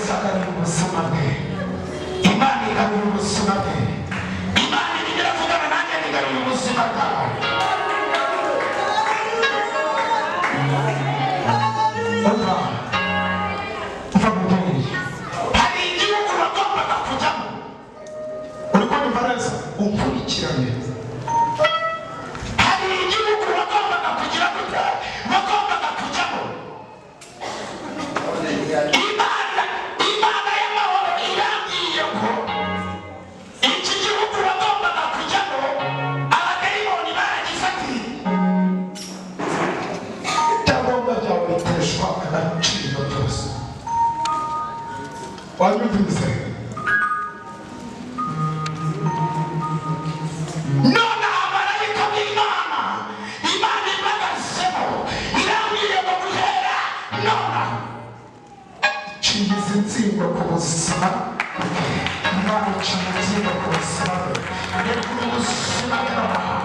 sagarura ubuzima bwe. Imana igarura ubuzima bwe. Imana igira kuvugana nanjye igarura ubuzima bwawe. Hari igihugu bagombaga kujyamo, uri kumva neza, ukurikiranye. Hari igihugu bagombaga kugira gute, bagombaga kujyamo. Imana y'amahoro irambwiye ko iki gihugu bagombaga kujyamo abadayimoni baragifatiye. Ibyangombwa byawe biteshwa agaciro byose. Wanyumvise? None abamarayika b'Imana, Imana ibagasemo irambwiye ngo guhera none ikingiza insingo ku buzima bwe. Imana ikingiza insingo ku buzima bwe. Rekura ubuzima bwe nonaha,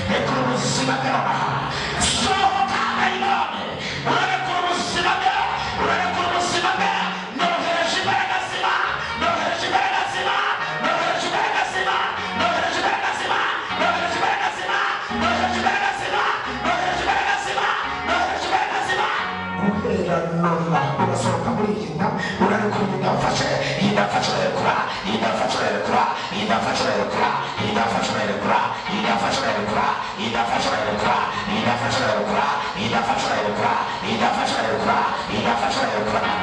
rekura ubuzima bwe nonaha. Sohoka dayimoni, urarekura ubuzima bwe, urarekura ubuzima bwe. Nohereje imbaraga zima, nohereje imbaraga zima, nohereje imbaraga zima, nohereje imbaraga zima, nohereje imbaraga zima, nohereje imbaraga zima, nohereje imbaraga zima, nohereje imbaraga zima. Guhera none urasohoka muri iyi nda, urarekura iyi nda ufashe, iyi nda ufashe urarekura, iyi nda ufashe urarekura, iyi nda ufashe urarekura, iyi nda ufashe urarekura, iyi nda ufashe urarekura, iyi nda ufashe urarekura, iyi nda ufashe urarekura, iyi nda ufashe urarekura, iyi nda ufashe urarekura,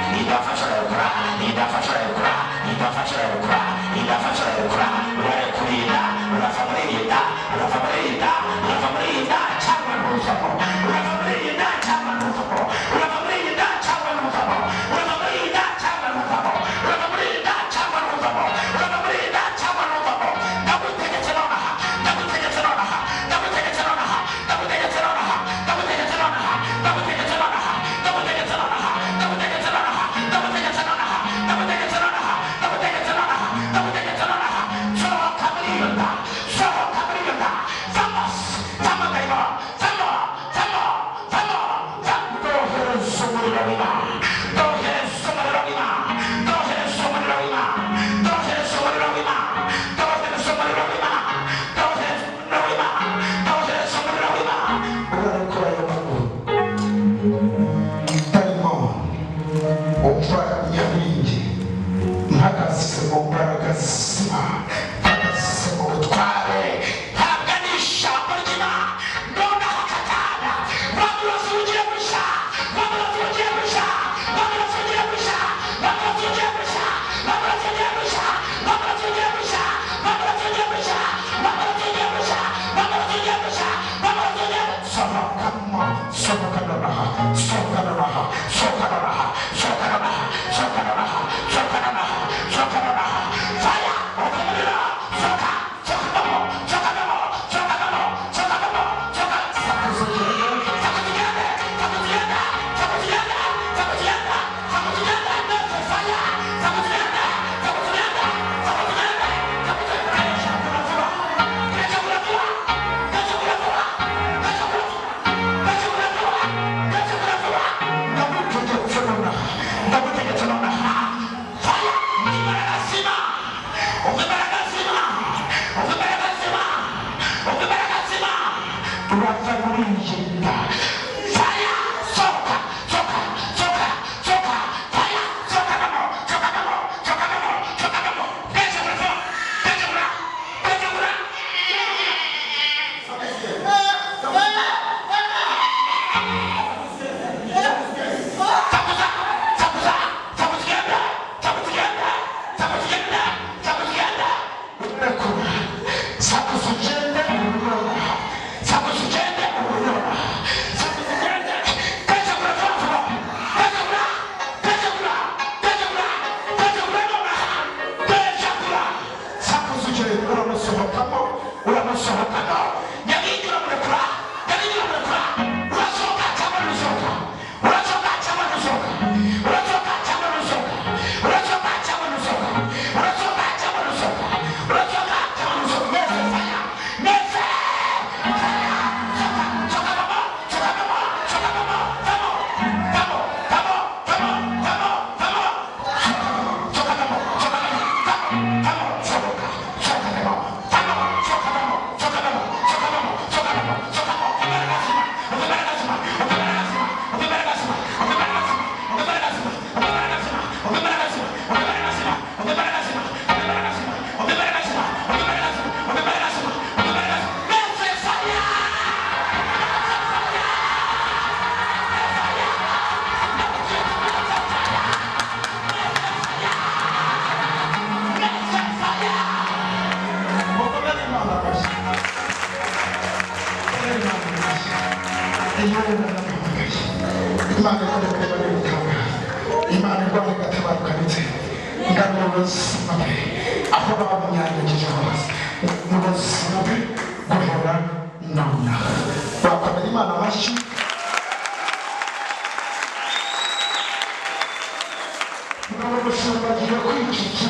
iyi nda ufashe urarekura, iyi nda ufashe urarekura, iyi nda ufashe urarekura, iyi nda ufashe urarekura, iyi nda ufashe urarekura, urarekura iyi nda, urava muri iyi nda, urava muri iyi nda, urava muri iyi nda cyangwa ntuzamo, urava muri iyi nda cyangwa ntuzamo, urava muri iyi nda cyangwa ntuzamo, urava muri iyi nda cyangwa ntuzamo, urava muri iyi nda cyangwa ntuzamo, urava muri iyi nda cyangwa ntuzamo. Ndagutegetse nonaha, ndagutegetse nonaha, ndagutegetse nonaha, ndagutegetse nonaha, ndagutegetse nonaha, ndagutegetse nonaha, ndagutegetse nonaha, ndagutegetse nonaha, ndagutegetse nonaha, ndagutegetse nonaha, ndagutegetse nonaha, ndagutegetse nonaha. Sohoka muri iyo nda, sohoka muri iyo nda, vamos, vamos dayimoni, vamos, vamos, vamos, ndohereza umuriro w'Imana, ndohereza umuriro w'Imana, ndohereza umuriro w'Imana, ndohereza umuriro w'Imana, ndohereza umuriro w'Imana, ndohereza umuriro w'Imana, ndohereza umuriro w'Imana. Urarekura ayo maguru. Dayimoni, umva nyabingi, mpagaze mu mbaraga z'Imana, mpagaze mu butware, ntabwo ari ijambo ry'Imana. Nonaha katana, bamurozi ugiye gushya, bamurozi ugiye gushya, bamurozi ugiye gushya, bamurozi ugiye gushya, bamurozi ugiye gushya, bamurozi ugiye gushya, bamurozi ugiye gushya, bamurozi ugiye gushya, bamurozi ugiye gushya, bamurozi ugiye gushya. Sohokamo, sohoka nonaha, sohoka nonaha, sohoka nonaha, sohoka nonaha, sohoka nonaha, sohoka nonaha, sohoka nonaha. Fire, open it up. Imana ikorera bari gutanga, Imana irwanya igatabarukanitse ingano y'ubuzima bwe aho bamunyanyagije hose mu buzima bwe guhera nonaha. Wakomera Imana amashyi. Ngabo umushumba agiye kwikiza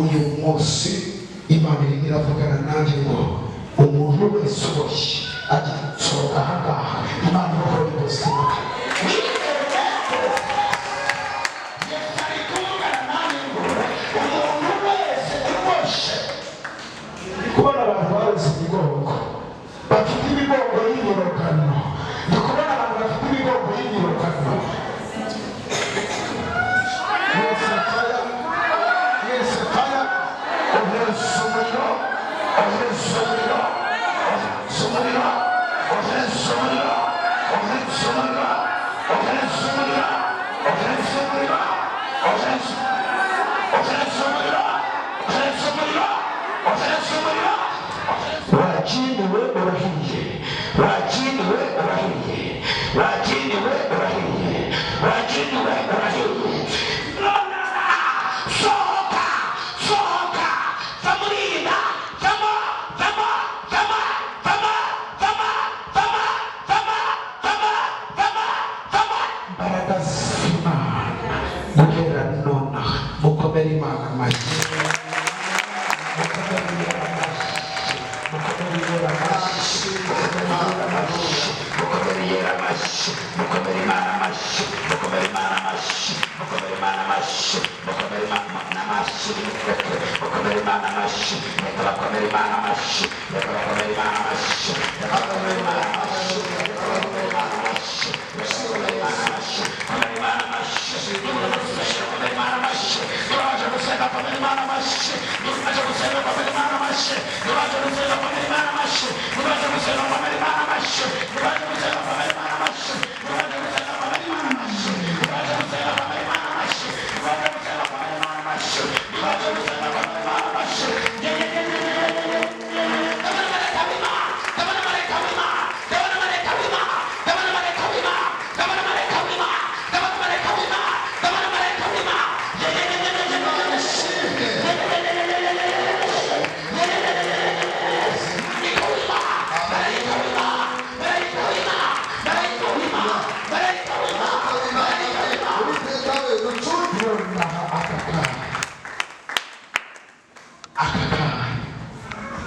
uyu munsi Imana irimo iravugana nanjye ngo umuntu wese uboshye agisohoka ahangaha Imana imuhora ubuzima kubona abantu babuze imigongo bafite imigongo y'imyorokano ndi kubona abantu bafite imigongo y'imyorokano yese faya ohereza umuriro ohereza umuriro ohereza umuriro ohereza umuriro ohereza umuriro ohereza umuriro ohereza umuriro ohereza umuriro ohereza umuriro wakiniwe urahiye wakiniwe urahiye wakiniwe urahiye wakiniwe urahiye sohoka sohoka famurina fama fama fama fama fama fama fama fama fama fama imbaraga z'Imana guhera nonaha mukomere Imana amashyi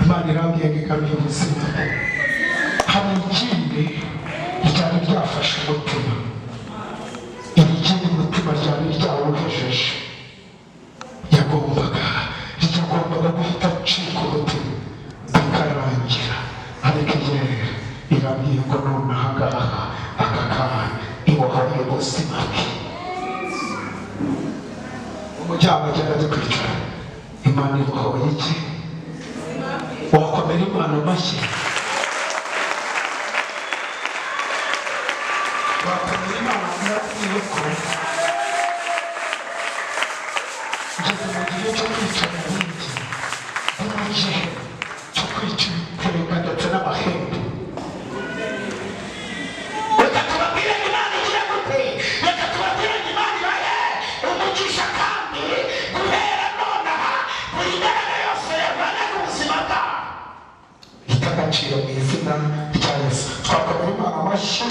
Imana irambwiye ngo ikamye ubuzima hari ikindi ryari ryafashe umutima iri kindi umutima ryari ryawuhejeje ryagombaga guhita acika umutima bikarangira ariko igihe irambwiye ngo nonaha ngaha aka kanya ibohoye ubuzima bwe umujyana agenda ajya kwicara Imana ibohoye iki wakomera Imana amashyi wakomera Imana amashyi ko ngeze mu gihe cyo kwicara n'iki mu gihe cyo kwica ibitega ndetse n'amahembe reka tubabwire Imana igira gute reka tubabwire Imana ibaye umugisha kandi guhera nonaha buri mbaraga yose yarwanaga ubuzima bwawe agaciro mu izina rya Yesu twakomera Imana amashyi